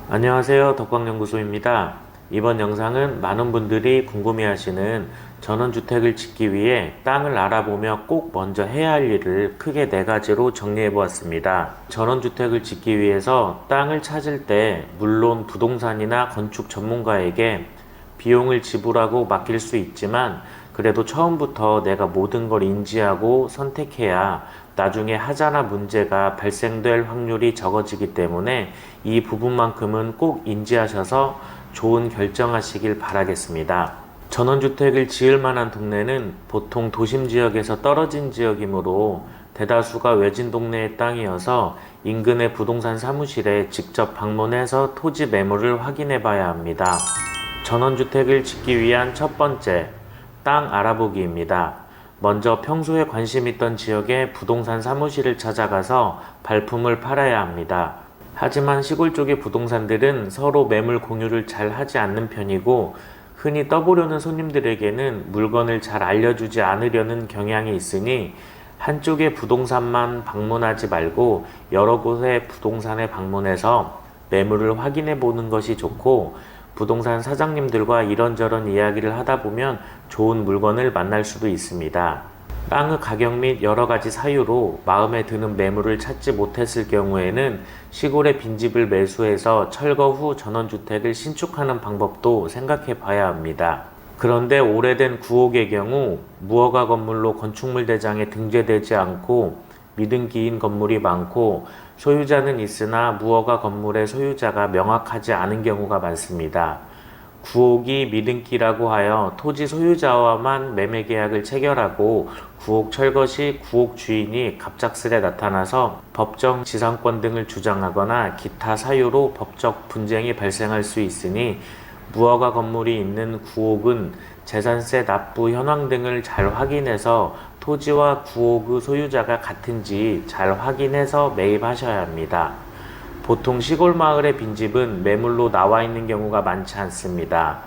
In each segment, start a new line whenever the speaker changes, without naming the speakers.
안녕하세요. 덕광연구소입니다. 이번 영상은 많은 분들이 궁금해하시는 전원주택을 짓기 위해 땅을 알아보며 꼭 먼저 해야 할 일을 크게 4가지로 정리해 보았습니다. 전원주택을 짓기 위해서 땅을 찾을 때 물론 부동산이나 건축 전문가에게 비용을 지불하고 맡길 수 있지만 그래도 처음부터 내가 모든 걸 인지하고 선택해야 나중에 하자나 문제가 발생될 확률이 적어지기 때문에 이 부분만큼은 꼭 인지하셔서 좋은 결정하시길 바라겠습니다. 전원주택을 지을 만한 동네는 보통 도심 지역에서 떨어진 지역이므로 대다수가 외진 동네의 땅이어서 인근의 부동산 사무실에 직접 방문해서 토지 매물을 확인해 봐야 합니다. 전원주택을 짓기 위한 첫 번째, 땅 알아보기입니다. 먼저 평소에 관심 있던 지역의 부동산 사무실을 찾아가서 발품을 팔아야 합니다. 하지만 시골 쪽의 부동산들은 서로 매물 공유를 잘 하지 않는 편이고 흔히 떠보려는 손님들에게는 물건을 잘 알려주지 않으려는 경향이 있으니 한쪽의 부동산만 방문하지 말고 여러 곳의 부동산에 방문해서 매물을 확인해 보는 것이 좋고 부동산 사장님들과 이런저런 이야기를 하다 보면 좋은 물건을 만날 수도 있습니다. 땅의 가격 및 여러 가지 사유로 마음에 드는 매물을 찾지 못했을 경우에는 시골의 빈집을 매수해서 철거 후 전원주택을 신축하는 방법도 생각해 봐야 합니다. 그런데 오래된 구옥의 경우 무허가 건물로 건축물 대장에 등재되지 않고 미등기인 건물이 많고 소유자는 있으나 무허가 건물의 소유자가 명확하지 않은 경우가 많습니다. 구옥이 미등기라고 하여 토지 소유자와만 매매 계약을 체결하고 구옥 철거 시 구옥 주인이 갑작스레 나타나서 법정 지상권 등을 주장하거나 기타 사유로 법적 분쟁이 발생할 수 있으니 무허가 건물이 있는 구옥은 재산세 납부 현황 등을 잘 확인해서 토지와 구옥의 소유자가 같은지 잘 확인해서 매입하셔야 합니다. 보통 시골 마을의 빈집은 매물로 나와 있는 경우가 많지 않습니다.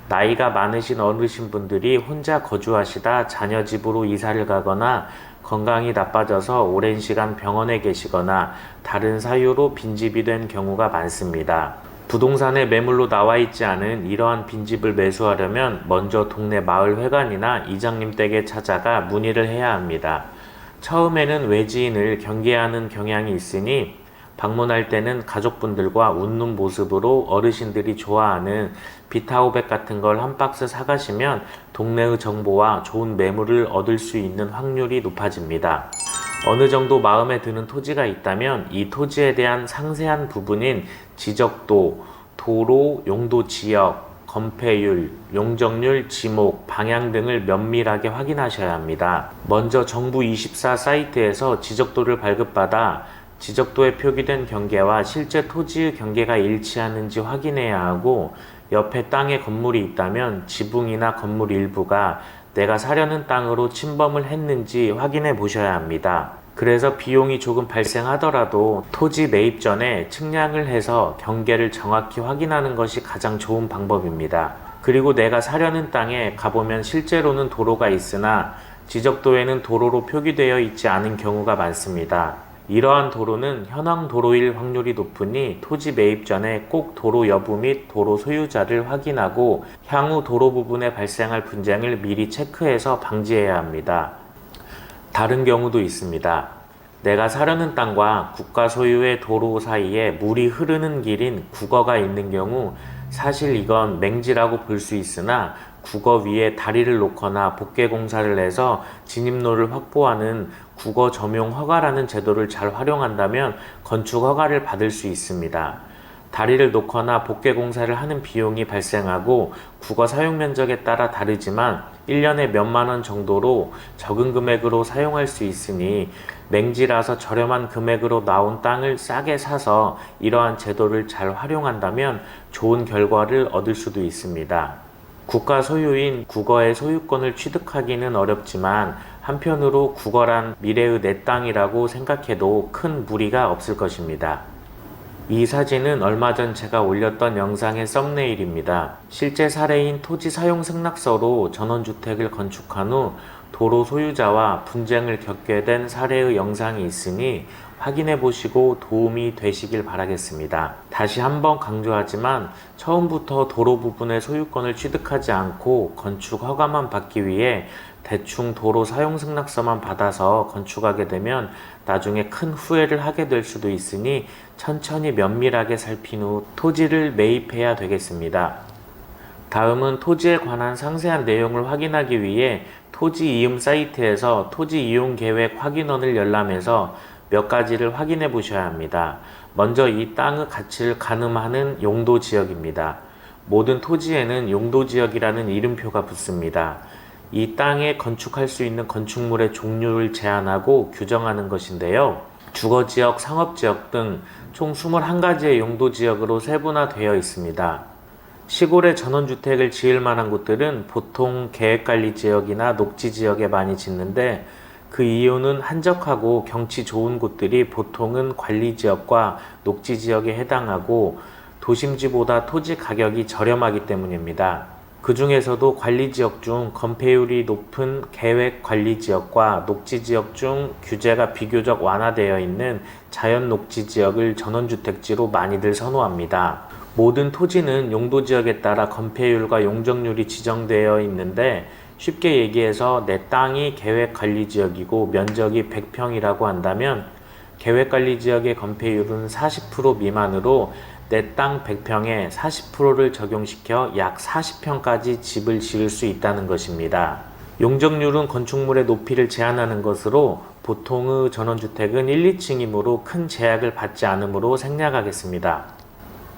나이가 많으신 어르신분들이 혼자 거주하시다 자녀 집으로 이사를 가거나 건강이 나빠져서 오랜 시간 병원에 계시거나 다른 사유로 빈집이 된 경우가 많습니다. 부동산에 매물로 나와 있지 않은 이러한 빈집을 매수하려면 먼저 동네 마을회관이나 이장님 댁에 찾아가 문의를 해야 합니다. 처음에는 외지인을 경계하는 경향이 있으니 방문할 때는 가족분들과 웃는 모습으로 어르신들이 좋아하는 비타오백 같은 걸 한 박스 사가시면 동네의 정보와 좋은 매물을 얻을 수 있는 확률이 높아집니다. 어느 정도 마음에 드는 토지가 있다면 이 토지에 대한 상세한 부분인 지적도, 도로, 용도 지역, 건폐율, 용적률, 지목, 방향 등을 면밀하게 확인하셔야 합니다. 먼저 정부24 사이트에서 지적도를 발급받아 지적도에 표기된 경계와 실제 토지의 경계가 일치하는지 확인해야 하고 옆에 땅에 건물이 있다면 지붕이나 건물 일부가 내가 사려는 땅으로 침범을 했는지 확인해 보셔야 합니다. 그래서 비용이 조금 발생하더라도 토지 매입 전에 측량을 해서 경계를 정확히 확인하는 것이 가장 좋은 방법입니다. 그리고 내가 사려는 땅에 가보면 실제로는 도로가 있으나 지적도에는 도로로 표기되어 있지 않은 경우가 많습니다. 이러한 도로는 현황 도로일 확률이 높으니 토지 매입 전에 꼭 도로 여부 및 도로 소유자를 확인하고 향후 도로 부분에 발생할 분쟁을 미리 체크해서 방지해야 합니다. 다른 경우도 있습니다. 내가 사려는 땅과 국가 소유의 도로 사이에 물이 흐르는 길인 국어가 있는 경우 사실 이건 맹지라고 볼 수 있으나 국어 위에 다리를 놓거나 복개 공사를 해서 진입로를 확보하는 국어 점용 허가라는 제도를 잘 활용한다면 건축 허가를 받을 수 있습니다. 다리를 놓거나 복개 공사를 하는 비용이 발생하고 국어 사용 면적에 따라 다르지만 1년에 몇만 원 정도로 적은 금액으로 사용할 수 있으니 맹지라서 저렴한 금액으로 나온 땅을 싸게 사서 이러한 제도를 잘 활용한다면 좋은 결과를 얻을 수도 있습니다. 국가 소유인 국어의 소유권을 취득하기는 어렵지만 한편으로 국어란 미래의 내 땅이라고 생각해도 큰 무리가 없을 것입니다. 이 사진은 얼마 전 제가 올렸던 영상의 썸네일입니다. 실제 사례인 토지 사용 승낙서로 전원주택을 건축한 후 도로 소유자와 분쟁을 겪게 된 사례의 영상이 있으니 확인해 보시고 도움이 되시길 바라겠습니다. 다시 한번 강조하지만 처음부터 도로 부분의 소유권을 취득하지 않고 건축 허가만 받기 위해 대충 도로 사용 승낙서만 받아서 건축하게 되면 나중에 큰 후회를 하게 될 수도 있으니 천천히 면밀하게 살핀 후 토지를 매입해야 되겠습니다. 다음은 토지에 관한 상세한 내용을 확인하기 위해 토지 이음 사이트에서 토지 이용 계획 확인원을 열람해서 몇 가지를 확인해 보셔야 합니다. 먼저 이 땅의 가치를 가늠하는 용도 지역입니다. 모든 토지에는 용도 지역이라는 이름표가 붙습니다. 이 땅에 건축할 수 있는 건축물의 종류를 제한하고 규정하는 것인데요. 주거지역, 상업지역 등 총 21가지의 용도지역으로 세분화되어 있습니다. 시골에 전원주택을 지을 만한 곳들은 보통 계획관리지역이나 녹지지역에 많이 짓는데 그 이유는 한적하고 경치 좋은 곳들이 보통은 관리지역과 녹지지역에 해당하고 도심지보다 토지 가격이 저렴하기 때문입니다. 그 중에서도 관리지역 중 건폐율이 높은 계획관리지역과 녹지지역 중 규제가 비교적 완화되어 있는 자연녹지지역을 전원주택지로 많이들 선호합니다. 모든 토지는 용도지역에 따라 건폐율과 용적률이 지정되어 있는데 쉽게 얘기해서 내 땅이 계획관리지역이고 면적이 100평이라고 한다면 계획관리지역의 건폐율은 40% 미만으로 내 땅 100평에 40%를 적용시켜 약 40평까지 집을 지을 수 있다는 것입니다. 용적률은 건축물의 높이를 제한하는 것으로 보통의 전원주택은 1, 2층이므로 큰 제약을 받지 않으므로 생략하겠습니다.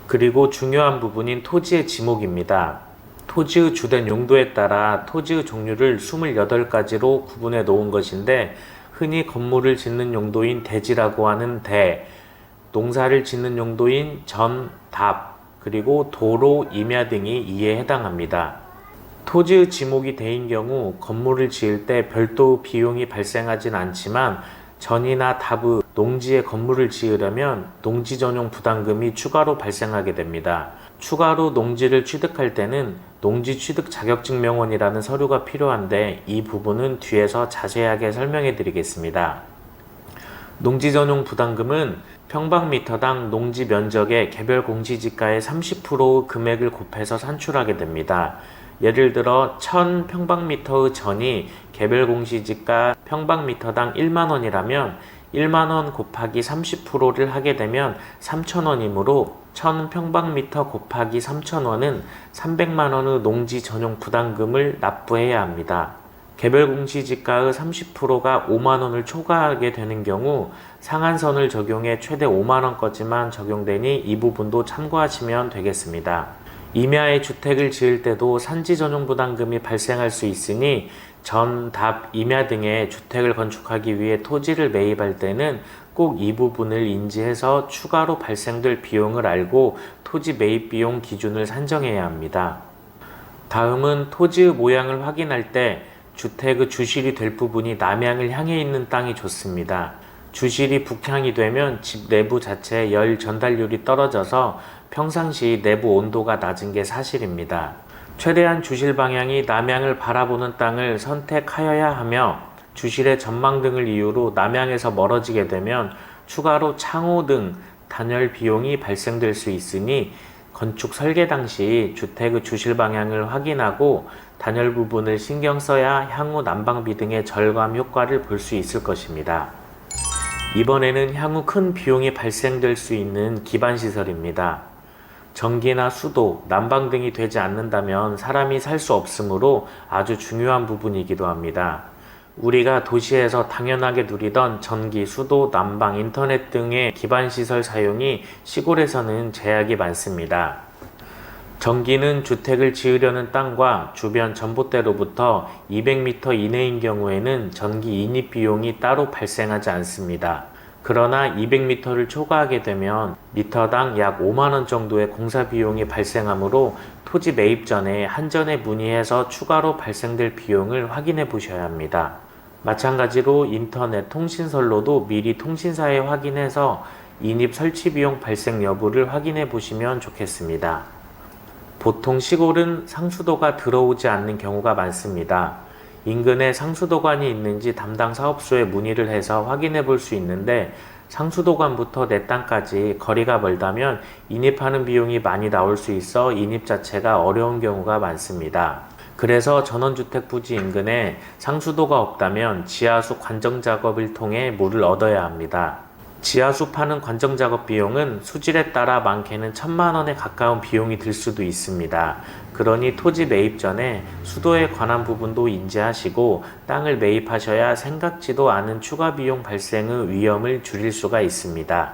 그리고 중요한 부분인 토지의 지목입니다. 토지의 주된 용도에 따라 토지의 종류를 28가지로 구분해 놓은 것인데 흔히 건물을 짓는 용도인 대지라고 하는 대, 농사를 짓는 용도인 전, 답, 그리고 도로, 임야 등이 이에 해당합니다. 토지의 지목이 대인 경우 건물을 지을 때 별도 비용이 발생하진 않지만 전이나 답의 농지에 건물을 지으려면 농지 전용 부담금이 추가로 발생하게 됩니다. 추가로 농지를 취득할 때는 농지 취득 자격증명원이라는 서류가 필요한데 이 부분은 뒤에서 자세하게 설명해 드리겠습니다. 농지 전용 부담금은 평방미터당 농지 면적의 개별 공시지가의 30% 금액을 곱해서 산출하게 됩니다. 예를 들어 1000평방미터의 전이 개별 공시지가 평방미터당 1만원이라면 1만원 곱하기 30%를 하게 되면 3,000원이므로 1000평방미터 곱하기 3,000원은 300만원의 농지 전용 부담금을 납부해야 합니다. 개별 공시지가의 30%가 5만원을 초과하게 되는 경우 상한선을 적용해 최대 5만원까지만 적용되니 이 부분도 참고하시면 되겠습니다. 임야에 주택을 지을 때도 산지 전용 부담금이 발생할 수 있으니 전, 답, 임야 등의 주택을 건축하기 위해 토지를 매입할 때는 꼭 이 부분을 인지해서 추가로 발생될 비용을 알고 토지 매입 비용 기준을 산정해야 합니다. 다음은 토지의 모양을 확인할 때 주택의 주실이 될 부분이 남향을 향해 있는 땅이 좋습니다. 주실이 북향이 되면 집 내부 자체의 열 전달률이 떨어져서 평상시 내부 온도가 낮은 게 사실입니다. 최대한 주실 방향이 남향을 바라보는 땅을 선택하여야 하며 주실의 전망 등을 이유로 남향에서 멀어지게 되면 추가로 창호 등 단열 비용이 발생될 수 있으니 건축 설계 당시 주택의 주실 방향을 확인하고 단열 부분을 신경 써야 향후 난방비 등의 절감 효과를 볼 수 있을 것입니다. 이번에는 향후 큰 비용이 발생될 수 있는 기반시설입니다. 전기나 수도, 난방 등이 되지 않는다면 사람이 살 수 없으므로 아주 중요한 부분이기도 합니다. 우리가 도시에서 당연하게 누리던 전기, 수도, 난방, 인터넷 등의 기반시설 사용이 시골에서는 제약이 많습니다. 전기는 주택을 지으려는 땅과 주변 전봇대로부터 200m 이내인 경우에는 전기 인입 비용이 따로 발생하지 않습니다. 그러나 200m를 초과하게 되면 미터당 약 5만원 정도의 공사 비용이 발생하므로 토지 매입 전에 한전에 문의해서 추가로 발생될 비용을 확인해 보셔야 합니다. 마찬가지로 인터넷 통신선로도 미리 통신사에 확인해서 인입 설치 비용 발생 여부를 확인해 보시면 좋겠습니다. 보통 시골은 상수도가 들어오지 않는 경우가 많습니다. 인근에 상수도관이 있는지 담당 사업소에 문의를 해서 확인해 볼 수 있는데 상수도관부터 내 땅까지 거리가 멀다면 인입하는 비용이 많이 나올 수 있어 인입 자체가 어려운 경우가 많습니다. 그래서 전원주택 부지 인근에 상수도가 없다면 지하수 관정 작업을 통해 물을 얻어야 합니다. 지하수 파는 관정 작업 비용은 수질에 따라 많게는 1,000만 원에 가까운 비용이 들 수도 있습니다. 그러니 토지 매입 전에 수도에 관한 부분도 인지하시고 땅을 매입하셔야 생각지도 않은 추가 비용 발생의 위험을 줄일 수가 있습니다.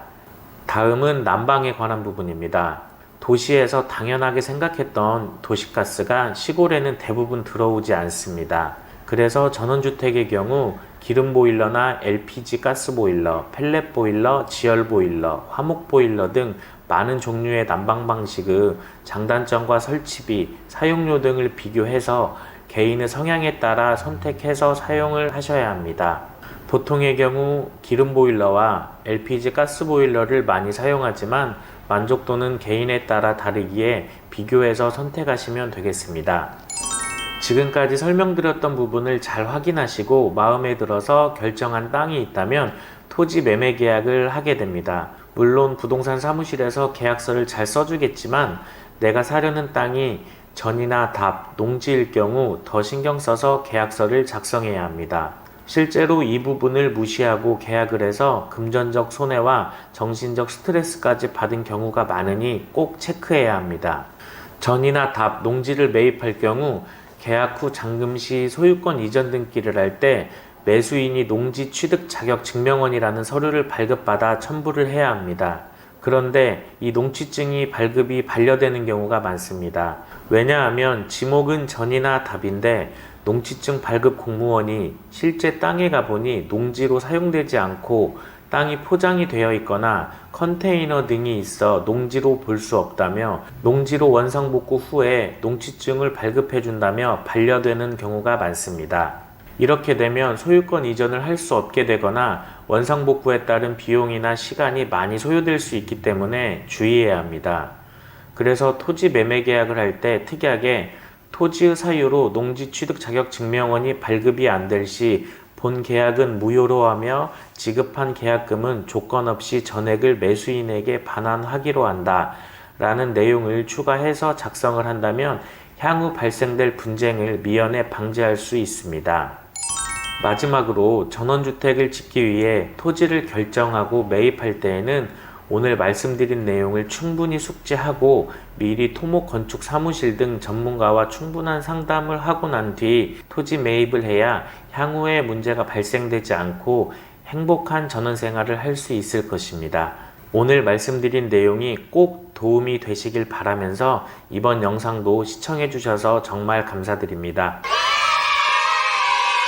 다음은 난방에 관한 부분입니다. 도시에서 당연하게 생각했던 도시가스가 시골에는 대부분 들어오지 않습니다. 그래서 전원주택의 경우 기름보일러나 LPG 가스보일러, 펠렛보일러, 지열보일러, 화목보일러 등 많은 종류의 난방 방식의 장단점과 설치비, 사용료 등을 비교해서 개인의 성향에 따라 선택해서 사용을 하셔야 합니다. 보통의 경우 기름보일러와 LPG 가스보일러를 많이 사용하지만 만족도는 개인에 따라 다르기에 비교해서 선택하시면 되겠습니다. 지금까지 설명드렸던 부분을 잘 확인하시고 마음에 들어서 결정한 땅이 있다면 토지 매매 계약을 하게 됩니다. 물론 부동산 사무실에서 계약서를 잘 써주겠지만 내가 사려는 땅이 전이나 답, 농지일 경우 더 신경 써서 계약서를 작성해야 합니다. 실제로 이 부분을 무시하고 계약을 해서 금전적 손해와 정신적 스트레스까지 받은 경우가 많으니 꼭 체크해야 합니다. 전이나 답, 농지를 매입할 경우 계약 후 잔금 시 소유권 이전 등기를 할 때 매수인이 농지 취득 자격 증명원이라는 서류를 발급받아 첨부를 해야 합니다. 그런데 이 농취증이 발급이 반려되는 경우가 많습니다. 왜냐하면 지목은 전이나 답인데 농취증 발급 공무원이 실제 땅에 가보니 농지로 사용되지 않고 땅이 포장이 되어 있거나 컨테이너 등이 있어 농지로 볼 수 없다며 농지로 원상복구 후에 농취증을 발급해준다며 반려되는 경우가 많습니다. 이렇게 되면 소유권 이전을 할 수 없게 되거나 원상복구에 따른 비용이나 시간이 많이 소요될 수 있기 때문에 주의해야 합니다. 그래서 토지 매매 계약을 할 때 특이하게 토지의 사유로 농지 취득 자격 증명원이 발급이 안 될 시 본 계약은 무효로 하며 지급한 계약금은 조건 없이 전액을 매수인에게 반환하기로 한다 라는 내용을 추가해서 작성을 한다면 향후 발생될 분쟁을 미연에 방지할 수 있습니다. 마지막으로 전원주택을 짓기 위해 토지를 결정하고 매입할 때에는 오늘 말씀드린 내용을 충분히 숙지하고 미리 토목건축 사무실 등 전문가와 충분한 상담을 하고 난 뒤 토지 매입을 해야 향후에 문제가 발생되지 않고 행복한 전원생활을 할 수 있을 것입니다. 오늘 말씀드린 내용이 꼭 도움이 되시길 바라면서 이번 영상도 시청해 주셔서 정말 감사드립니다.